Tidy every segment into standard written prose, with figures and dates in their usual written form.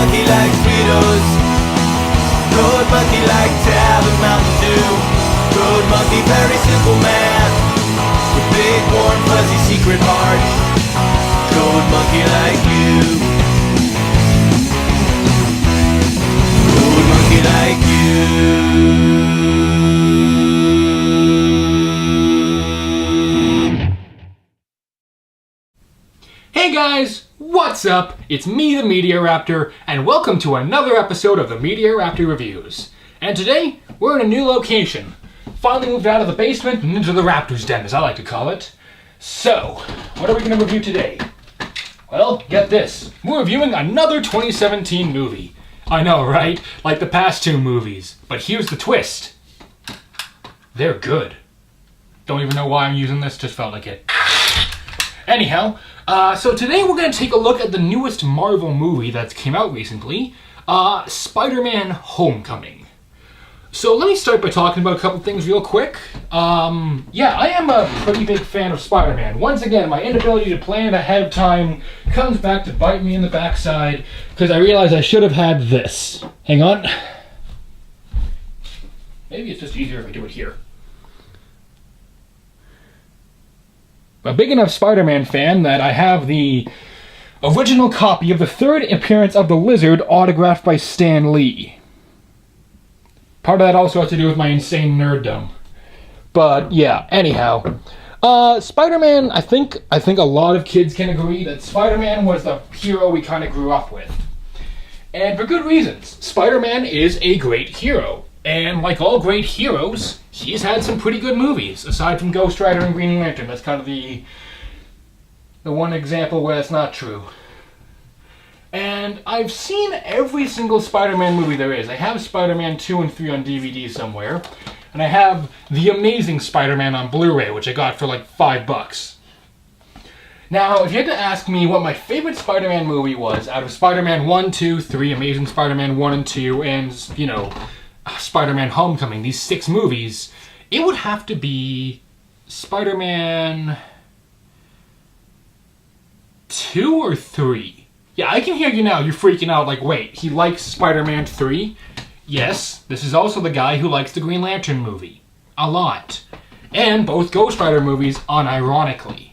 monkey like Fritos. Road monkey like Tab and Mountain Dew. Road monkey, very simple man with big warm fuzzy secret heart. Road monkey like you. Road monkey like you. Hey guys, what's up? It's me, the Meteoraptor, and welcome to another episode of the Meteoraptor Reviews. And today, we're in a new location. Finally moved out of the basement and into the Raptor's Den, as I like to call it. So, what are we going to review today? Well, get this. We're reviewing another 2017 movie. I know, right? Like the past two movies. But here's the twist. They're good. Don't even know why I'm using this, just felt like it. Anyhow, so today we're going to take a look at the newest Marvel movie that came out recently, Spider-Man Homecoming. So let me start by talking about a couple things real quick. I am a pretty big fan of Spider-Man. Once again, my inability to plan ahead of time comes back to bite me in the backside, because I realize I should have had this. Hang on. Maybe it's just easier if I do it here. A big enough Spider-Man fan that I have the original copy of the third appearance of the Lizard autographed by Stan Lee. Part of that also has to do with my insane nerddom. But yeah, anyhow. Spider-Man, I think a lot of kids can agree that Spider-Man was the hero we kind of grew up with. And for good reasons. Spider-Man is a great hero. And like all great heroes, he's had some pretty good movies, aside from Ghost Rider and Green Lantern. That's kind of the one example where that's not true. And I've seen every single Spider-Man movie there is. I have Spider-Man 2 and 3 on DVD somewhere. And I have The Amazing Spider-Man on Blu-ray, which I got for like $5. Now, if you had to ask me what my favorite Spider-Man movie was out of Spider-Man 1, 2, 3, Amazing Spider-Man 1 and 2, and, Spider-Man Homecoming, these 6 movies, it would have to be Spider-Man 2 or 3. Yeah, I can hear you now. You're freaking out like, wait, he likes Spider-Man 3? Yes, this is also the guy who likes the Green Lantern movie. A lot. And both Ghost Rider movies, unironically.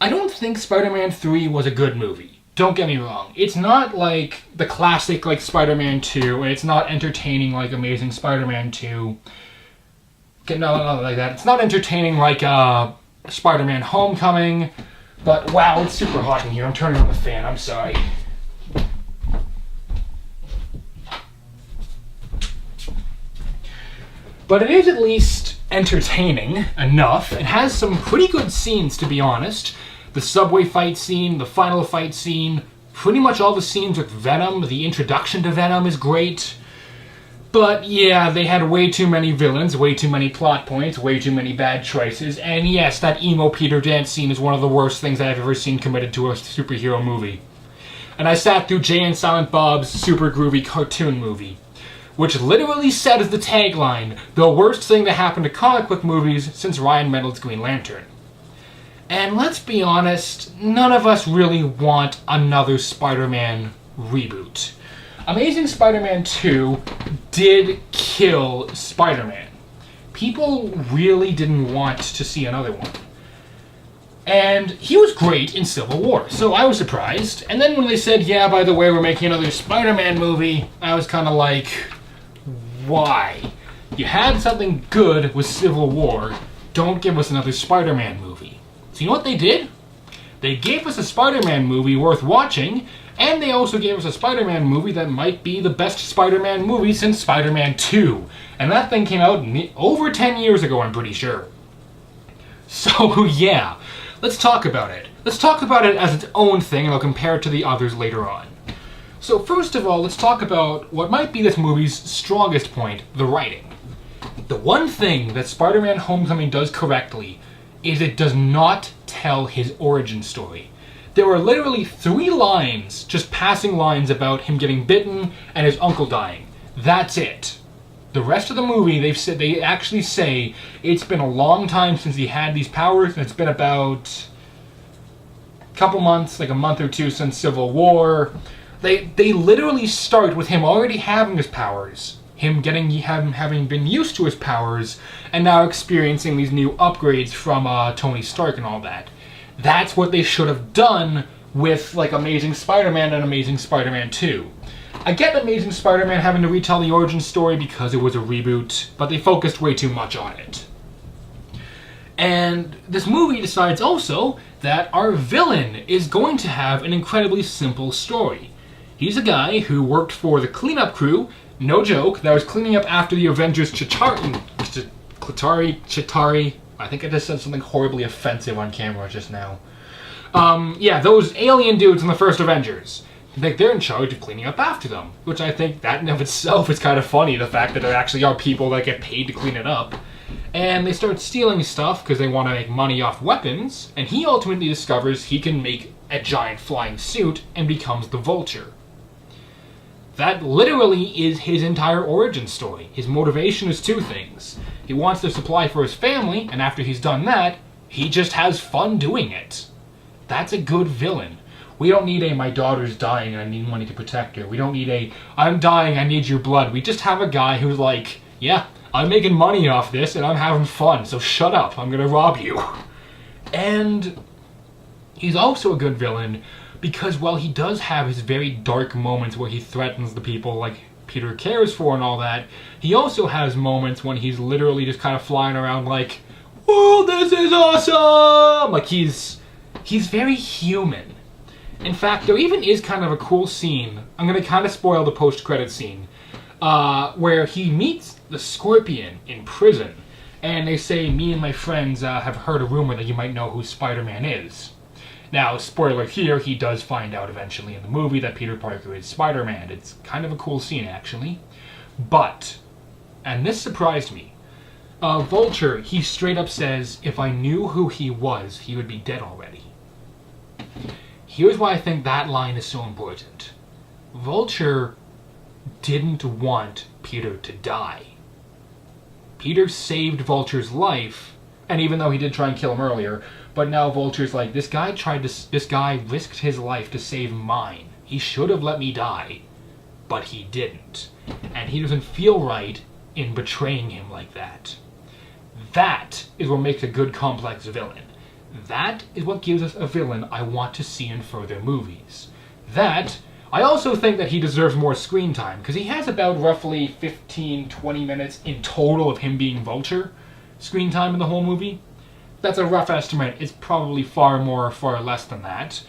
I don't think Spider-Man 3 was a good movie. Don't get me wrong. It's not like the classic like Spider-Man 2, and it's not entertaining like Amazing Spider-Man 2. Not like that. It's not entertaining like Spider-Man Homecoming. But wow, it's super hot in here. I'm turning on the fan. I'm sorry. But it is at least entertaining enough. It has some pretty good scenes, to be honest. The subway fight scene, the final fight scene, pretty much all the scenes with Venom. The introduction to Venom is great. But yeah, they had way too many villains, way too many plot points, way too many bad choices. And yes, that emo Peter dance scene is one of the worst things I've ever seen committed to a superhero movie. And I sat through Jay and Silent Bob's super groovy cartoon movie, which literally said as the tagline, the worst thing that happened to comic book movies since Ryan Reynolds' Green Lantern. And let's be honest, none of us really want another Spider-Man reboot. Amazing Spider-Man 2 did kill Spider-Man. People really didn't want to see another one. And he was great in Civil War, so I was surprised. And then when they said, yeah, by the way, we're making another Spider-Man movie, I was kind of like, why? You had something good with Civil War, don't give us another Spider-Man movie. So you know what they did? They gave us a Spider-Man movie worth watching, and they also gave us a Spider-Man movie that might be the best Spider-Man movie since Spider-Man 2. And that thing came out over 10 years ago, I'm pretty sure. So yeah, let's talk about it. Let's talk about it as its own thing, and I'll compare it to the others later on. So first of all, let's talk about what might be this movie's strongest point, the writing. The one thing that Spider-Man Homecoming does correctly is it does not tell his origin story. There are literally 3 lines, just passing lines about him getting bitten and his uncle dying. That's it. The rest of the movie, they actually say it's been a long time since he had these powers, and it's been about a couple months, like a month or two since Civil War. They literally start with him already having his powers, him having been used to his powers, and now experiencing these new upgrades from Tony Stark and all that. That's what they should have done with like Amazing Spider-Man and Amazing Spider-Man 2. I get Amazing Spider-Man having to retell the origin story because it was a reboot, but they focused way too much on it. And this movie decides also that our villain is going to have an incredibly simple story. He's a guy who worked for the cleanup crew, no joke, that was cleaning up after the Avengers Chitauri. I think I just said something horribly offensive on camera just now. Yeah, those alien dudes in the first Avengers. Like, they're in charge of cleaning up after them, which I think that in of itself is kind of funny, the fact that there actually are people that get paid to clean it up. And they start stealing stuff because they want to make money off weapons, and he ultimately discovers he can make a giant flying suit and becomes the Vulture. That literally is his entire origin story. His motivation is two things. He wants to supply for his family, and after he's done that, he just has fun doing it. That's a good villain. We don't need a, my daughter's dying and I need money to protect her. We don't need a, I'm dying, I need your blood. We just have a guy who's like, yeah, I'm making money off this and I'm having fun, so shut up, I'm gonna rob you. And he's also a good villain because while he does have his very dark moments where he threatens the people like Peter cares for and all that, he also has moments when he's literally just kind of flying around like, whoa, this is awesome! Like he's very human. In fact, there even is kind of a cool scene, I'm going to kind of spoil the post-credit scene, where he meets the Scorpion in prison, and they say, me and my friends have heard a rumor that you might know who Spider-Man is. Now, spoiler here, he does find out eventually in the movie that Peter Parker is Spider-Man. It's kind of a cool scene, actually. But, and this surprised me, Vulture, he straight up says, if I knew who he was, he would be dead already. Here's why I think that line is so important. Vulture didn't want Peter to die. Peter saved Vulture's life, and even though he did try and kill him earlier, but now Vulture's like, this guy risked his life to save mine. He should have let me die, but he didn't. And he doesn't feel right in betraying him like that. That is what makes a good complex villain. That is what gives us a villain I want to see in further movies. That, I also think that he deserves more screen time, because he has about roughly 15-20 minutes in total of him being Vulture screen time in the whole movie. That's a rough estimate. It's probably far less than that.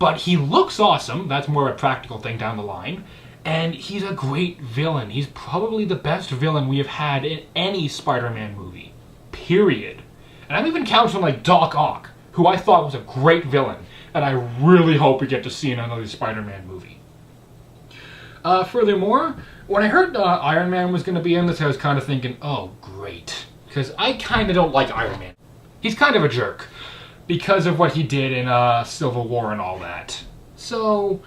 But he looks awesome. That's more a practical thing down the line. And he's a great villain. He's probably the best villain we have had in any Spider-Man movie. Period. And I'm even counting like Doc Ock, who I thought was a great villain, and I really hope we get to see in another Spider-Man movie. Furthermore, when I heard Iron Man was going to be in this, I was kind of thinking, oh, great. Because I kind of don't like Iron Man. He's kind of a jerk, because of what he did in Civil War and all that. So,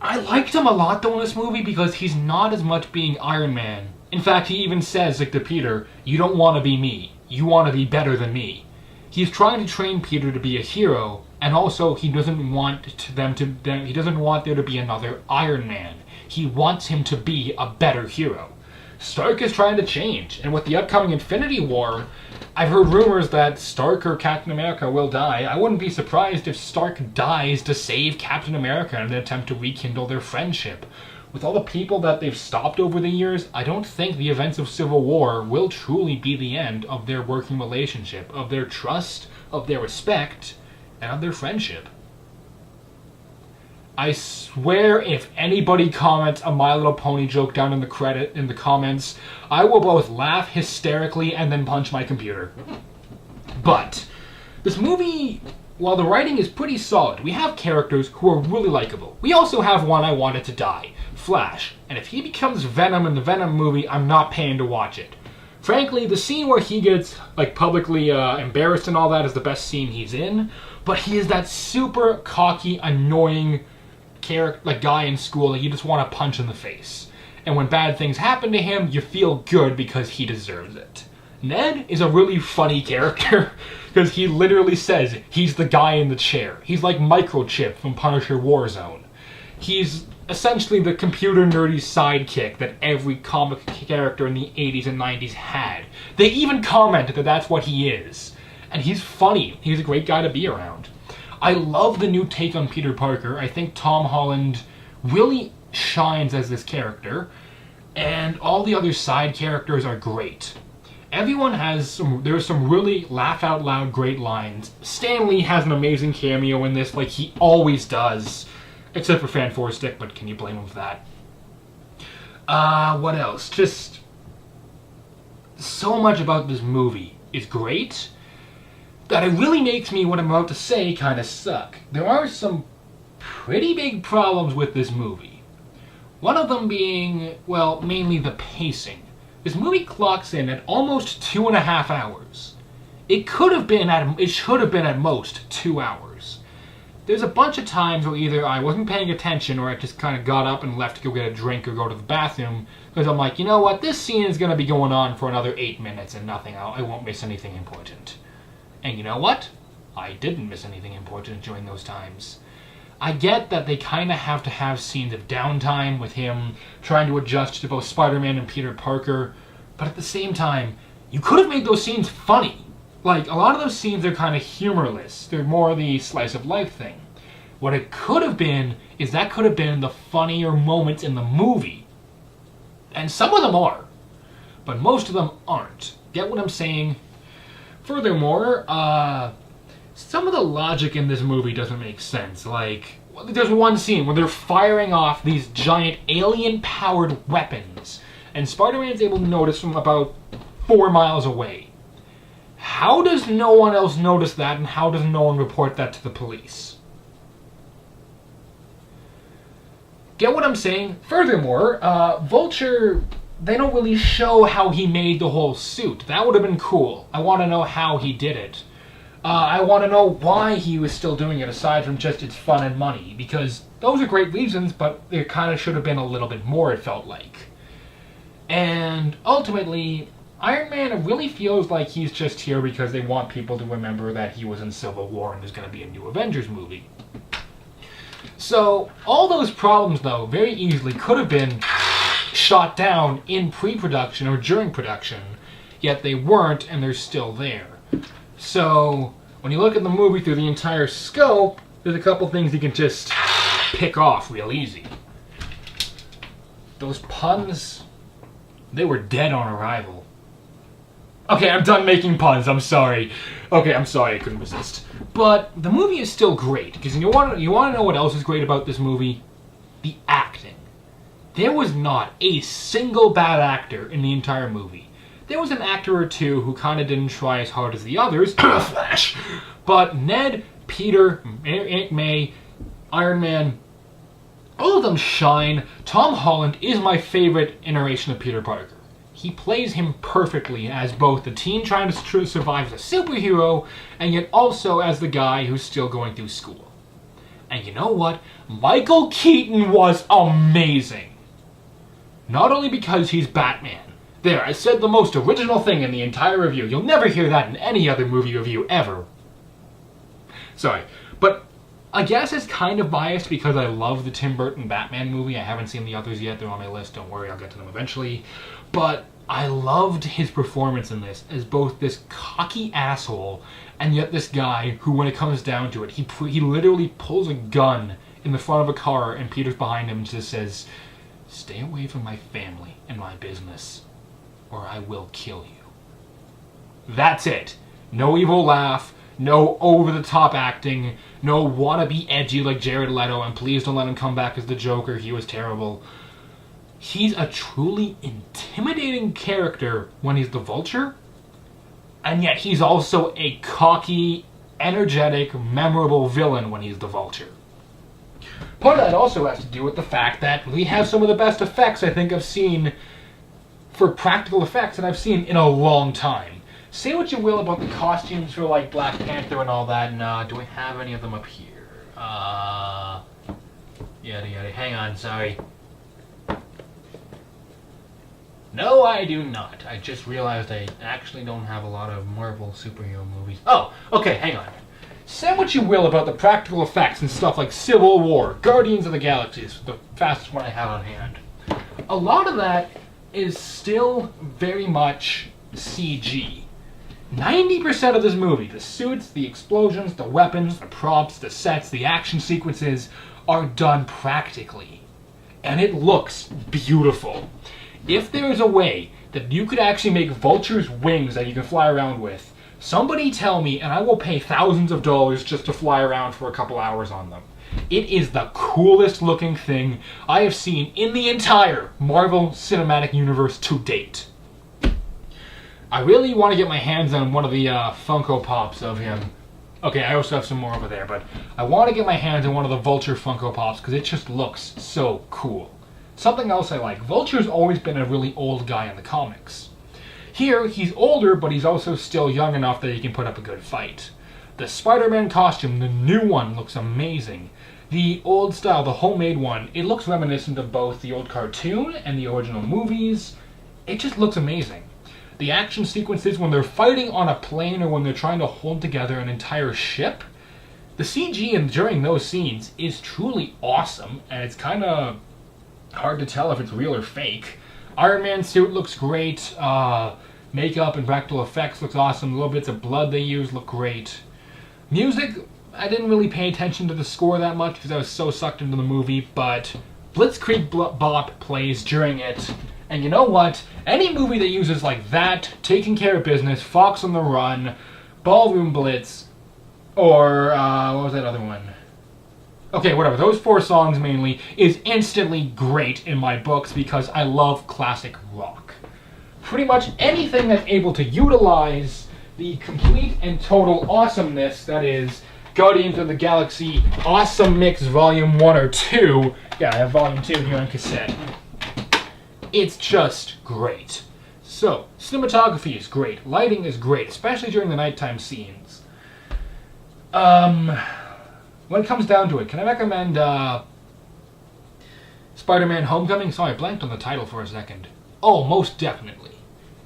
I liked him a lot though in this movie, because he's not as much being Iron Man. In fact, he even says, like to Peter, you don't want to be me. You want to be better than me. He's trying to train Peter to be a hero, and also he doesn't want he doesn't want there to be another Iron Man. He wants him to be a better hero. Stark is trying to change, and with the upcoming Infinity War, I've heard rumors that Stark or Captain America will die. I wouldn't be surprised if Stark dies to save Captain America in an attempt to rekindle their friendship. With all the people that they've stopped over the years, I don't think the events of Civil War will truly be the end of their working relationship, of their trust, of their respect, and of their friendship. I swear if anybody comments a My Little Pony joke down in the comments, I will both laugh hysterically and then punch my computer. But this movie, while the writing is pretty solid, we have characters who are really likable. We also have one I wanted to die, Flash, and if he becomes Venom in the Venom movie, I'm not paying to watch it. Frankly, the scene where he gets like publicly embarrassed and all that is the best scene he's in, but he is that super cocky, annoying character, like guy in school that you just want to punch in the face. And when bad things happen to him, you feel good because he deserves it. Ned is a really funny character because he literally says he's the guy in the chair. He's like Microchip from Punisher Warzone. He's essentially the computer nerdy sidekick that every comic character in the 80s and 90s had. They even commented that that's what he is. And he's funny. He's a great guy to be around. I love the new take on Peter Parker. I think Tom Holland really shines as this character. And all the other side characters are great. Everyone has there's some really laugh out loud great lines. Stan Lee has an amazing cameo in this, like he always does. Except for Fan Four Stick, but can you blame him for that? What else? Just so much about this movie is great that it really makes me, what I'm about to say, kind of suck. There are some pretty big problems with this movie. One of them being, well, mainly the pacing. This movie clocks in at almost 2.5 hours. It should have been at most 2 hours. There's a bunch of times where either I wasn't paying attention or I just kind of got up and left to go get a drink or go to the bathroom because I'm like, you know what, this scene is going to be going on for another 8 minutes and I won't miss anything important. And you know what? I didn't miss anything important during those times. I get that they kind of have to have scenes of downtime with him trying to adjust to both Spider-Man and Peter Parker, but at the same time, you could have made those scenes funny. Like, a lot of those scenes are kind of humorless. They're more the slice of life thing. What it could have been is that could have been the funnier moments in the movie. And some of them are, but most of them aren't. Get what I'm saying? Furthermore, some of the logic in this movie doesn't make sense. Like, there's one scene where they're firing off these giant alien-powered weapons, and Spider-Man's able to notice from about 4 miles away. How does no one else notice that, and how does no one report that to the police? Get what I'm saying? Furthermore, Vulture, they don't really show how he made the whole suit. That would have been cool. I want to know how he did it. I want to know why he was still doing it, aside from just it's fun and money, because those are great reasons, but there kind of should have been a little bit more, it felt like. And ultimately, Iron Man really feels like he's just here because they want people to remember that he was in Civil War and there's going to be a new Avengers movie. So, all those problems, though, very easily could have been shot down in pre-production or during production, yet they weren't, and they're still there. So, when you look at the movie through the entire scope, there's a couple things you can just pick off real easy. Those puns, they were dead on arrival. Okay, I'm done making puns, I'm sorry. Okay, I'm sorry, I couldn't resist. But the movie is still great, because you want to know what else is great about this movie? The acting. There was not a single bad actor in the entire movie. There was an actor or two who kind of didn't try as hard as the others, Flash, but Ned, Peter, Aunt May, Iron Man, all of them shine. Tom Holland is my favorite iteration of Peter Parker. He plays him perfectly as both the teen trying to survive as a superhero, and yet also as the guy who's still going through school. And you know what? Michael Keaton was amazing. Not only because he's Batman. There, I said the most original thing in the entire review. You'll never hear that in any other movie review ever. Sorry, but I guess it's kind of biased because I love the Tim Burton Batman movie. I haven't seen the others yet. They're on my list. Don't worry, I'll get to them eventually. But I loved his performance in this as both this cocky asshole and yet this guy who, when it comes down to it, he literally pulls a gun in the front of a car and Peter's behind him and just says, "Stay away from my family and my business, or I will kill you." That's it. No evil laugh, no over-the-top acting, no wannabe edgy like Jared Leto, and please don't let him come back as the Joker, he was terrible. He's a truly intimidating character when he's the Vulture, and yet he's also a cocky, energetic, memorable villain when he's the Vulture. Part of that also has to do with the fact that we have some of the best effects I think I've seen for practical effects that I've seen in a long time. Say what you will about the costumes for like Black Panther and all that, and do I have any of them up here? Yada yada, hang on, sorry. No, I do not. I just realized I actually don't have a lot of Marvel superhero movies. Oh, okay, hang on. say what you will about the practical effects and stuff like Civil War, Guardians of the Galaxy is the fastest one I have on hand. A lot of that is still very much CG. 90% of this movie, the suits, the explosions, the weapons, the props, the sets, the action sequences, are done practically. And it looks beautiful. If there is a way that you could actually make Vulture's wings that you can fly around with, somebody tell me, and I will pay thousands of dollars just to fly around for a couple hours on them. It is the coolest looking thing I have seen in the entire Marvel Cinematic Universe to date. I really want to get my hands on one of the Funko Pops of him. Okay, I also have some more over there, but I want to get my hands on one of the Vulture Funko Pops because it just looks so cool. Something else I like, Vulture's always been a really old guy in the comics. Here, he's older, but he's also still young enough that he can put up a good fight. The Spider-Man costume, the new one, looks amazing. The old style, the homemade one, it looks reminiscent of both the old cartoon and the original movies. It just looks amazing. The action sequences when they're fighting on a plane or when they're trying to hold together an entire ship, the CG during those scenes is truly awesome, and it's kind of hard to tell if it's real or fake. Iron Man's suit looks great. Makeup and practical effects looks awesome. Little bits of blood they use look great. Music, I didn't really pay attention to the score that much because I was so sucked into the movie, but Blitzkrieg Bop plays during it. And you know what? Any movie that uses like that, Taking Care of Business, Fox on the Run, Ballroom Blitz, or what was that other one? Okay, whatever. Those 4 songs mainly is instantly great in my books because I love classic rock. Pretty much anything that's able to utilize the complete and total awesomeness that is Guardians of the Galaxy Awesome Mix Volume 1 or 2. Yeah, I have Volume 2 here on cassette. It's just great. So, cinematography is great. Lighting is great, especially during the nighttime scenes. When it comes down to it, can I recommend Spider-Man Homecoming? Sorry, I blanked on the title for a second. Oh, most definitely.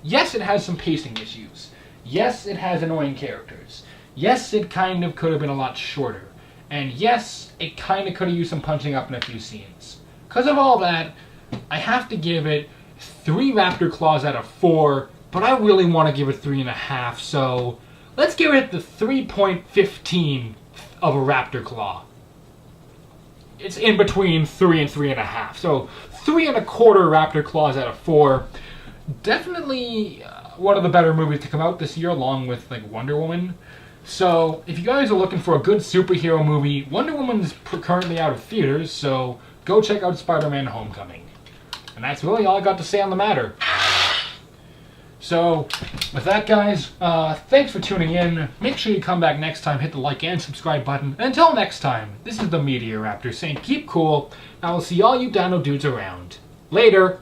Yes, it has some pacing issues. Yes, it has annoying characters. Yes, it kind of could have been a lot shorter. And yes, it kind of could have used some punching up in a few scenes. Because of all that, I have to give it 3 Raptor Claws out of 4, but I really want to give it 3.5, so let's give it the 3.15 of a Raptor Claw. It's in between 3 and 3.5, so 3.25 Raptor Claws out of 4. Definitely one of the better movies to come out this year, along with like Wonder Woman. So if you guys are looking for a good superhero movie, Wonder Woman's currently out of theaters, so go check out Spider-Man Homecoming. And that's really all I got to say on the matter. So, with that, guys, thanks for tuning in. Make sure you come back next time, hit the like and subscribe button. And until next time, this is the Meteor Raptor saying keep cool, and I will see all you dino dudes around. Later!